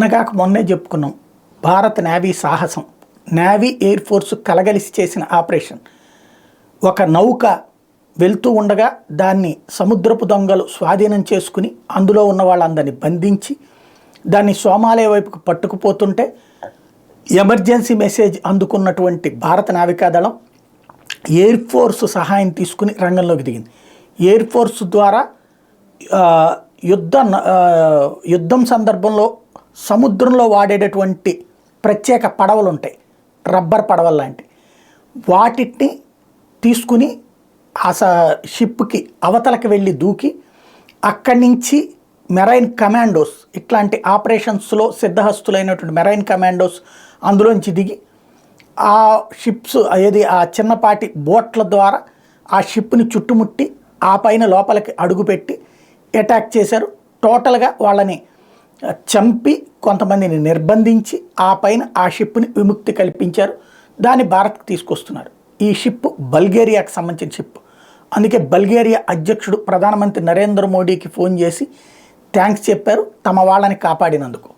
నిన్నగాక మొన్నే చెప్పుకున్నాం భారత నేవీ సాహసం. నేవీ ఎయిర్ ఫోర్స్ కలగలిసి చేసిన ఆపరేషన్. ఒక నౌక వెళ్తూ ఉండగా దాన్ని సముద్రపు దొంగలు స్వాధీనం చేసుకుని అందులో ఉన్న వాళ్ళందరినీ బంధించి దాన్ని సోమాలియా వైపుకు పట్టుకుపోతుంటే ఎమర్జెన్సీ మెసేజ్ అందుకున్నటువంటి భారత నావికాదళం ఎయిర్ ఫోర్స్ సహాయం తీసుకుని రంగంలోకి దిగింది. ఎయిర్ ఫోర్స్ ద్వారా యుద్ధం సందర్భంలో సముద్రంలో వాడేటటువంటి ప్రత్యేక పడవలు ఉంటాయి, రబ్బర్ పడవలు లాంటి వాటిని తీసుకుని ఆ షిప్కి అవతలకి వెళ్ళి దూకి అక్కడి నుంచి మెరైన్ కమాండోస్, ఇట్లాంటి ఆపరేషన్స్లో సిద్ధహస్తులైనటువంటి మెరైన్ కమాండోస్ అందులోంచి దిగి ఆ షిప్స్ ఆ చిన్నపాటి బోట్ల ద్వారా ఆ షిప్ని చుట్టుముట్టి ఆ పైన లోపలికి అడుగుపెట్టి అటాక్ చేశారు. టోటల్గా వాళ్ళని చంపి కొంతమందిని నిర్బంధించి ఆ పైన ఆ షిప్ని విముక్తి కల్పించారు. దాన్ని భారత్కి తీసుకొస్తున్నారు. ఈ షిప్ బల్గేరియాకి సంబంధించిన షిప్. అందుకే బల్గేరియా అధ్యక్షుడు ప్రధానమంత్రి నరేంద్ర మోడీకి ఫోన్ చేసి థ్యాంక్స్ చెప్పారు తమ వాళ్ళని కాపాడినందుకు.